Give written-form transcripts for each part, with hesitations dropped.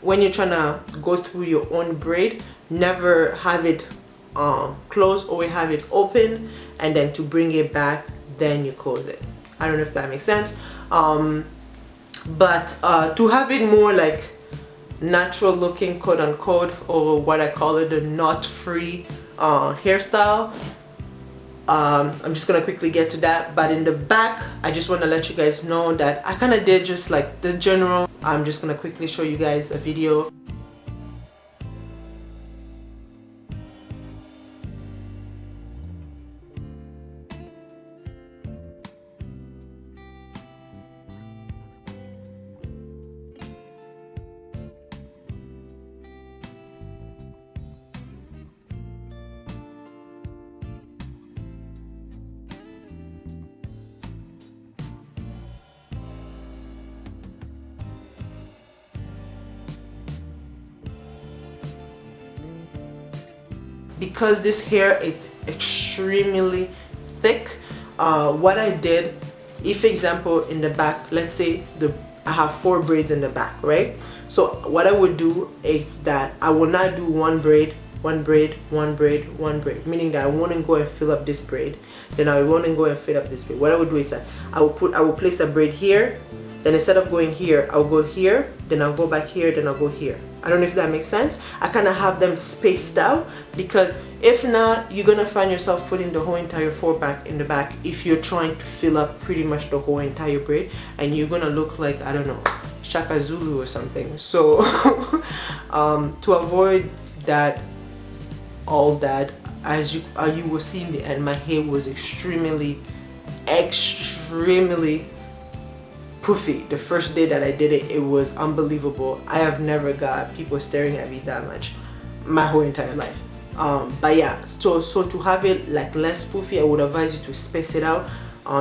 when you're trying to go through your own braid, never have it closed, always have it open, and then to bring it back, then you close it. I don't know if that makes sense. But to have it more like natural looking, quote unquote, or what I call it, the knot-free hairstyle, I'm just gonna quickly get to that. But in the back, I just want to let you guys know that I kind of did just like the general. I'm just gonna quickly show you guys a video. Because this hair is extremely thick, what I did, if example in the back, let's say I have 4 braids in the back, right? So what I would do is that I will not do one braid, one braid, one braid, one braid, meaning that I won't go and fill up this braid, then I won't go and fill up this braid. What I would do is that I will place a braid here, then instead of going here, I'll go here, then I'll go back here, then I'll go here. I don't know if that makes sense. I kind of have them spaced out, because if not, you're gonna find yourself putting the whole entire 4-pack in the back if you're trying to fill up pretty much the whole entire braid, and you're gonna look like, I don't know, Shaka Zulu or something. So to avoid that, all that, as you will see in the end, my hair was extremely poofy. The first day that I did it, it was unbelievable. I have never got people staring at me that much my whole entire life. But yeah, so to have it like less poofy, I would advise you to space it out.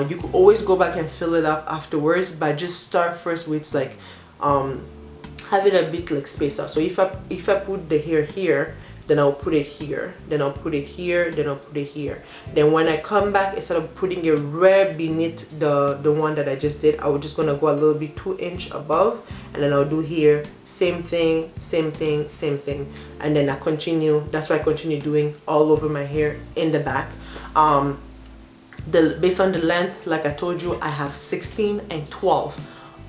You could always go back and fill it up afterwards, but just start first with like have it a bit like spaced out. So if I put the hair here, then I'll put it here, then I'll put it here, then I'll put it here. Then when I come back, instead of putting it right beneath the one that I just did, I was just gonna go a little bit 2 inch above, and then I'll do here, same thing, same thing, same thing, and then I continue. That's why I continue doing all over my hair in the back. Based on the length, like I told you, I have 16 and 12,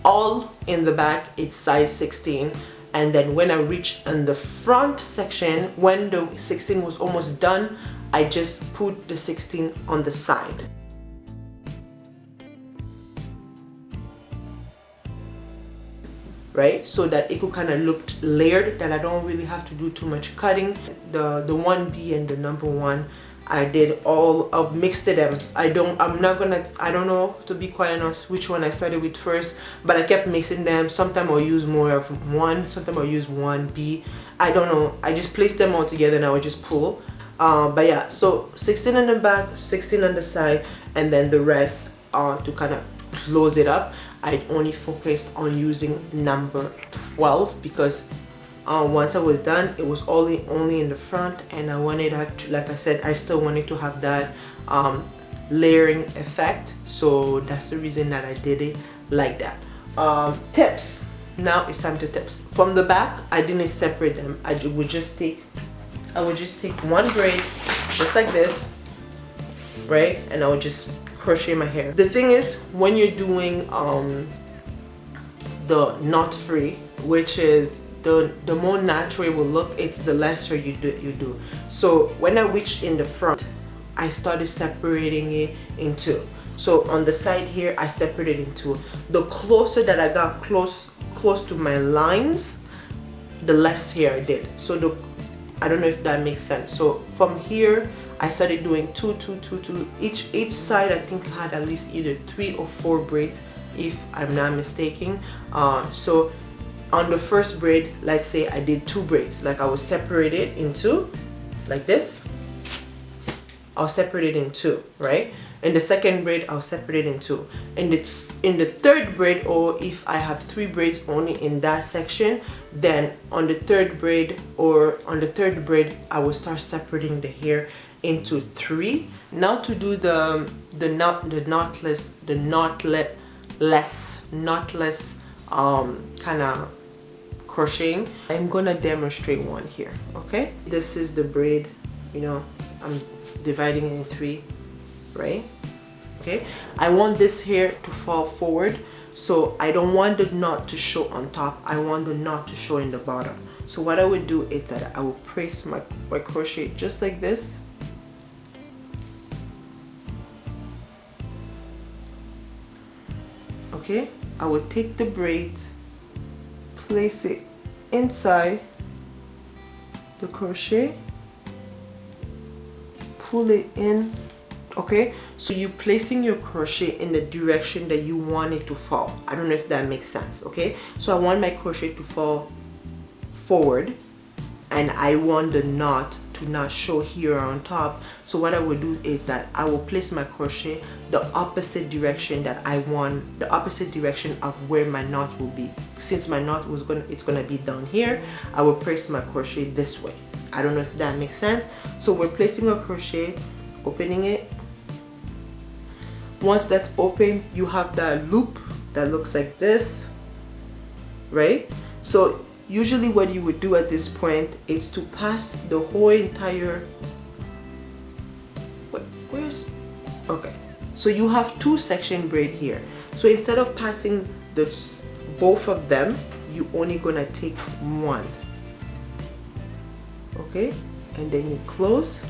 all in the back. It's size 16. And then when I reached in the front section, when the 16 was almost done, I just put the 16 on the side. Right, so that it could kind of look layered, that I don't really have to do too much cutting. The 1B and the number 1, I did all of mixed them. I don't know, to be quite honest, which one I started with first, but I kept mixing them. Sometimes I'll use more of 1, sometimes I'll use 1B. I don't know, I just placed them all together and I would just pull. But yeah, so 16 on the back, 16 on the side, and then the rest to kind of close it up. I only focused on using number 12 because once I was done, it was only in the front, and I wanted to, like I said, I still wanted to have that layering effect. So that's the reason that I did it like that. Tips. Now it's time to tips. From the back, I didn't separate them. I would just take one braid just like this, right, and I would just crochet my hair. The thing is, when you're doing the knot-free, which is the more natural it will look, it's the lesser you do. So when I reached in the front, I started separating it in 2. So on the side here, I separated in 2. The closer that I got close to my lines, the less hair I did. So I don't know if that makes sense. So from here, I started doing 2, 2, 2, 2. Each side I think had at least either 3 or 4 braids, if I'm not mistaken. So on the first braid, let's say I did 2 braids, like I will separate it in 2, like this. I'll separate it in 2, right? In the second braid, I'll separate it in 2. In the third braid, or if I have 3 braids only in that section, then on the third braid I will start separating the hair into 3. Now to do the knotless kind of crocheting. I'm gonna demonstrate one here. Okay, this is the braid, you know, I'm dividing it in 3, right? Okay, I want this hair to fall forward, so I don't want the knot to show on top, I want the knot to show in the bottom. So what I would do is that I will place my crochet just like this. Okay, I will take the braids, place it inside the crochet, pull it in. Okay, so you're placing your crochet in the direction that you want it to fall. I don't know if that makes sense. Okay, so I want my crochet to fall forward and I want the knot to not show here on top. So what I will do is that I will place my crochet the opposite direction that I want, the opposite direction of where my knot will be. Since my knot was it's gonna be down here, I will place my crochet this way. I don't know if that makes sense. So we're placing a crochet, opening it. Once that's open, you have that loop that looks like this, right? So usually what you would do at this point is to pass the whole entire, okay, so you have 2 section braid here. So instead of passing both of them, you only gonna take one. Okay, and then you close.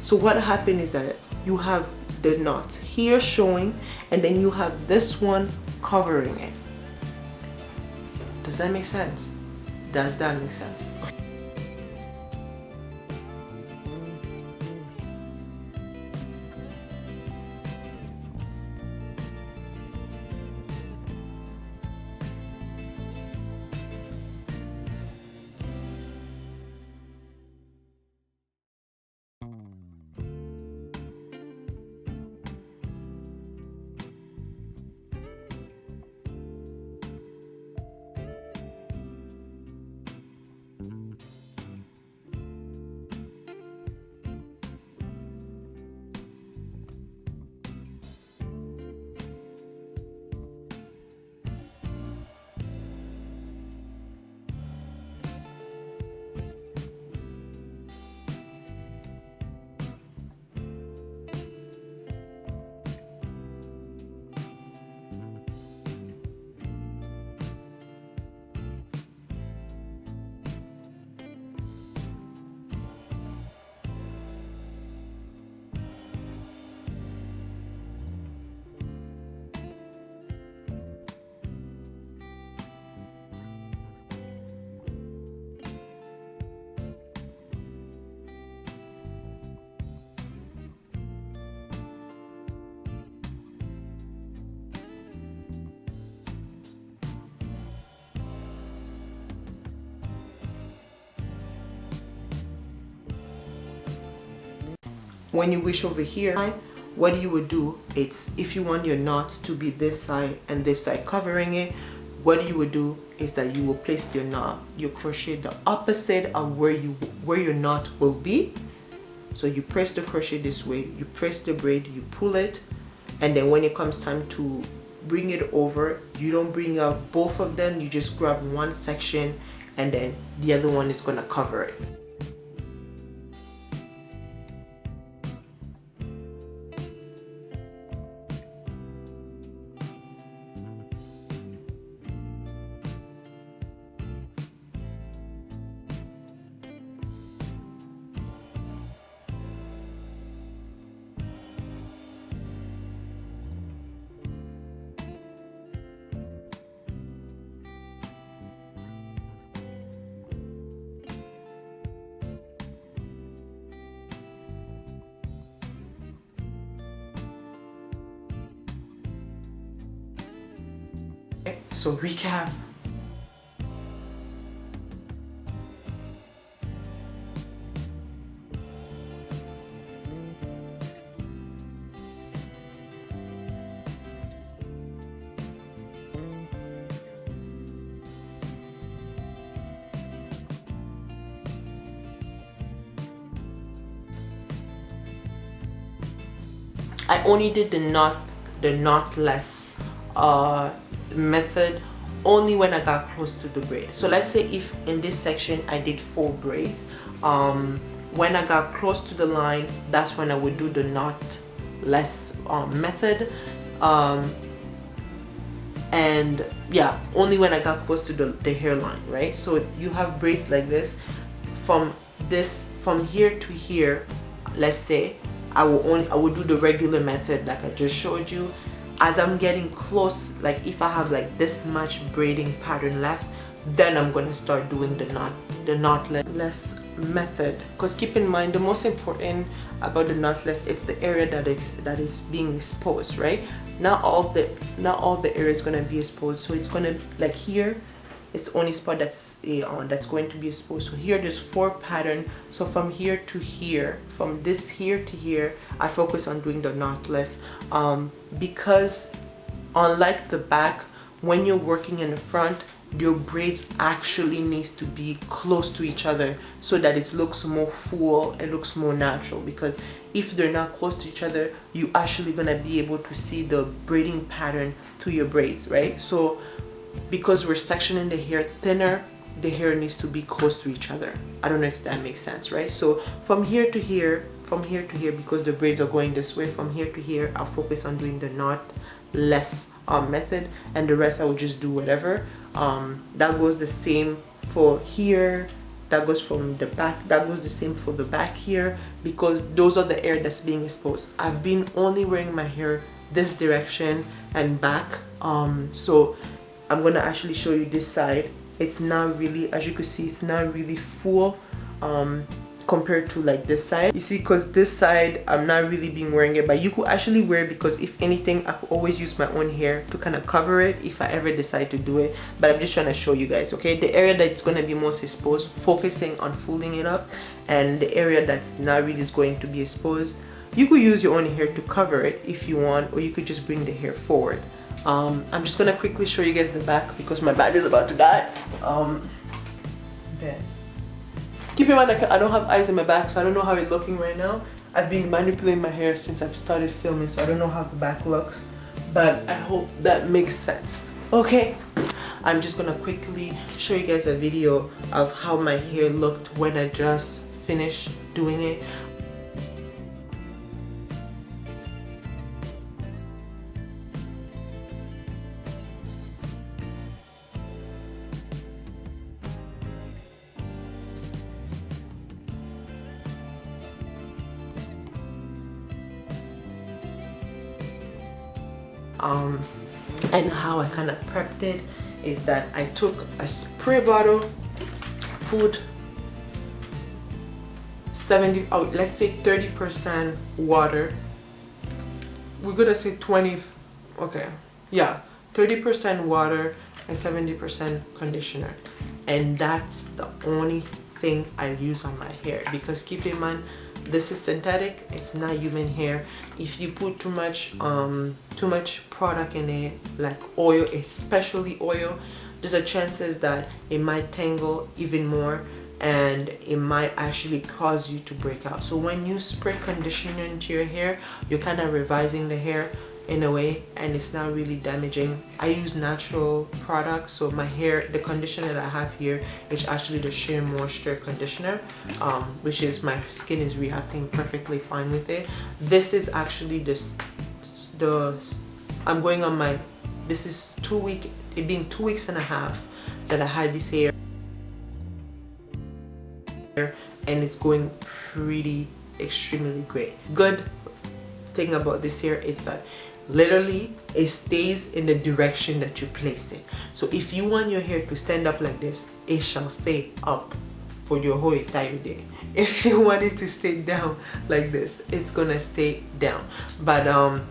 So what happened is that you have the knot here showing, and then you have this one covering it. Does that make sense? Does that make sense? When you wish over here, what you would do, it's if you want your knot to be this side and this side covering it, what you would do is that you will place your knot, your crochet the opposite of where your knot will be. So you press the crochet this way, you press the braid, you pull it, and then when it comes time to bring it over, you don't bring out both of them, you just grab one section and then the other one is gonna cover it. So recap. I only did the knotless method only when I got close to the braid. So let's say if in this section I did 4 braids, when I got close to the line, that's when I would do the knotless method, and yeah, only when I got close to the hairline, right? So you have braids like this, from here to here. Let's say I would do the regular method like I just showed you. As I'm getting close, like if I have like this much braiding pattern left, then I'm gonna start doing the knotless method. Because keep in mind, the most important about the knotless, it's the area that is being exposed, right? Not all the area is gonna be exposed. So it's gonna, like here, it's only spot that's going to be exposed. So here there's 4 pattern. So from here to here, from this here to here, I focus on doing the knotless, because unlike the back, when you're working in the front, your braids actually needs to be close to each other so that it looks more full, it looks more natural. Because if they're not close to each other, you actually gonna be able to see the braiding pattern through your braids, right? So because we're sectioning the hair thinner, the hair needs to be close to each other. I don't know if that makes sense, right? So from here to here, because the braids are going this way, from here to here, I'll focus on doing the knotless method, and the rest I will just do whatever. That goes the same for here, that goes from the back, that goes the same for the back here, because those are the area that's being exposed. I've been only wearing my hair this direction and back, so I'm gonna actually show you this side. It's not really, as you can see, it's not really full compared to like this side. You see, because this side I'm not really been wearing it, but you could actually wear it, because if anything, I could always use my own hair to kind of cover it if I ever decide to do it. But I'm just trying to show you guys, okay? The area that's going to be most exposed, focusing on folding it up, and the area that's not really is going to be exposed, you could use your own hair to cover it if you want, or you could just bring the hair forward. I'm just gonna quickly show you guys the back because my battery is about to die. Okay. Keep in mind, I don't have eyes in my back, so I don't know how it's looking right now. I've been manipulating my hair since I've started filming, so I don't know how the back looks, but I hope that makes sense. Okay, I'm just gonna quickly show you guys a video of how my hair looked when I just finished doing it. And how I kind of prepped it is that I took a spray bottle, put 70, oh, let's say 30% water. We're gonna say 20, okay, yeah, 30% water and 70% conditioner, and that's the only thing I use on my hair. Because keep in mind, this is synthetic, it's not human hair. If you put too much product in it, like oil, especially oil, there's a chances that it might tangle even more, and it might actually cause you to break out. So when you spray conditioner into your hair, you're kind of revising the hair in a way, and it's not really damaging. I use natural products, so my hair, the conditioner that I have here is actually the Sheer Moisture conditioner, which is, my skin is reacting perfectly fine with it. This is actually I'm going on my, this is 2 week, it being 2 weeks and a half that I had this hair, and it's going pretty extremely great. Good thing about this hair is that literally it stays in the direction that you place it. So if you want your hair to stand up like this, it shall stay up for your whole entire day. If you want it to stay down like this, it's gonna stay down. But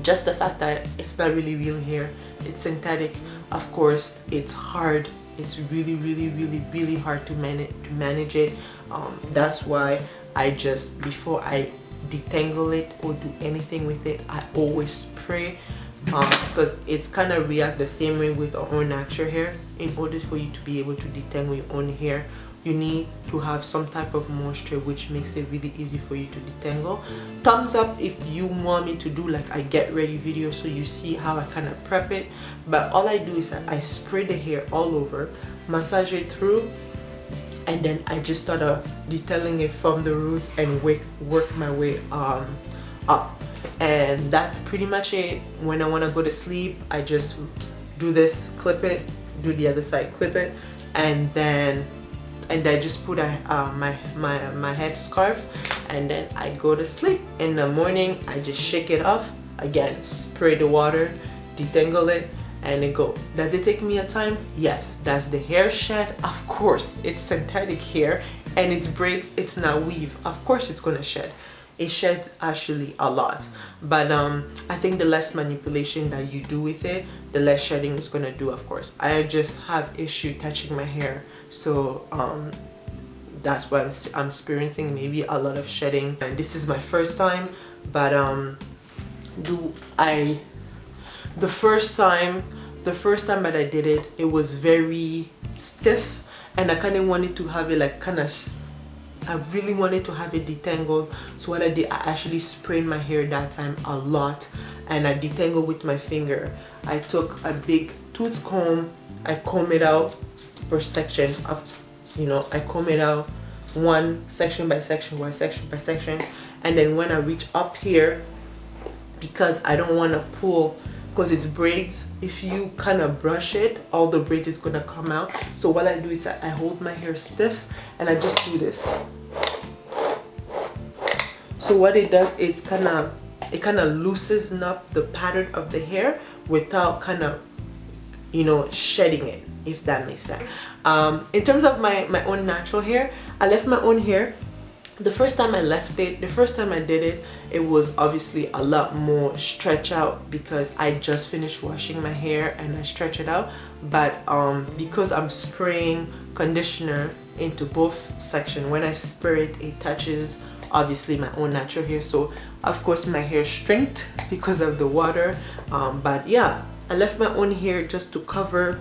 just the fact that it's not really real hair, it's synthetic, of course it's hard, it's really hard to manage it. That's why I just, before I detangle it or do anything with it, I always spray, because it's kind of react the same way with our own natural hair. In order for you to be able to detangle your own hair, you need to have some type of moisture, which makes it really easy for you to detangle. Thumbs up if you want me to do like a get ready video so you see how I kind of prep it. But all I do is I spray the hair all over, massage it through, and then I just start detailing it from the roots and work my way up. And that's pretty much it. When I want to go to sleep, I just do this, clip it, do the other side, clip it, and I just put my head scarf, and then I go to sleep. In the morning, I just shake it off again, spray the water, detangle it, and it go. Does it take me a time? Yes. Does the hair shed? Of course. It's synthetic hair and it's braids, it's not weave. Of course it's gonna shed. It sheds actually a lot, but I think the less manipulation that you do with it, the less shedding is gonna do. Of course, I just have issue touching my hair, so that's why I'm experiencing maybe a lot of shedding. And this is my first time, but the first time that I did it, it was very stiff, and I kind of wanted to have it like I really wanted to have it detangled. So what I did, I actually sprayed my hair that time a lot, and I detangled with my finger. I took a big tooth comb, I comb it out per section of, I comb it out one section by section by section by section, and then when I reach up here, because I don't want to pull, because it's braids, if you kind of brush it, all the braids is gonna come out. So what I do is I hold my hair stiff and I just do this. So what it does is it kind of loosens up the pattern of the hair without kind of shedding it, if that makes sense. In terms of my own natural hair, I left my own hair. The first time I did it, it was obviously a lot more stretch out because I just finished washing my hair and I stretch it out. But because I'm spraying conditioner into both sections, when I spray it, it touches obviously my own natural hair. So of course my hair shrinked because of the water. But yeah, I left my own hair just to cover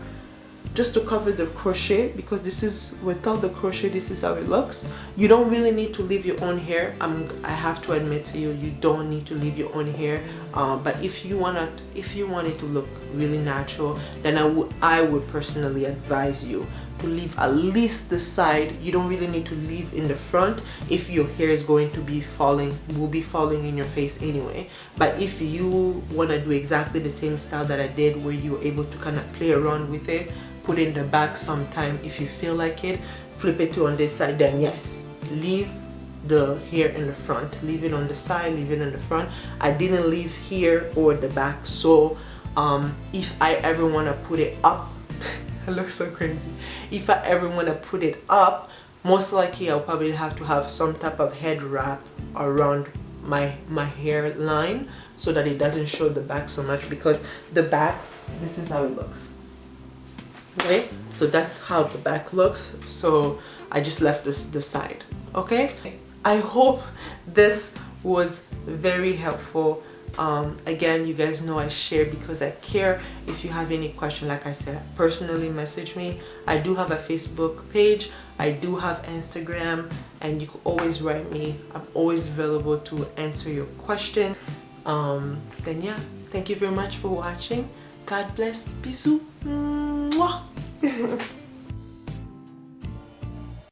the crochet, because this is, without the crochet, this is how it looks. You don't really need to leave your own hair. I have to admit to you, you don't need to leave your own hair. But if you want it to look really natural, then I would personally advise you to leave at least the side. You don't really need to leave in the front if your hair is going to be falling in your face anyway. But if you want to do exactly the same style that I did, where you're able to kind of play around with it, put it in the back sometime if you feel like it, flip it to on this side, then yes, leave the hair in the front, leave it on the side, leave it in the front. I didn't leave here or the back. So if I ever want to put it up, it looks so crazy. If I ever want to put it up, most likely I'll probably have to have some type of head wrap around my hairline so that it doesn't show the back so much, because the back, this is how it looks. Okay, so that's how the back looks. So I just left the side. Okay, I hope this was very helpful. Again, you guys know I share because I care. If you have any question, like I said, personally message me. I do have a Facebook page, I do have Instagram, and you can always write me. I'm always available to answer your question. Then yeah, thank you very much for watching. God bless. Bisous. Mwah.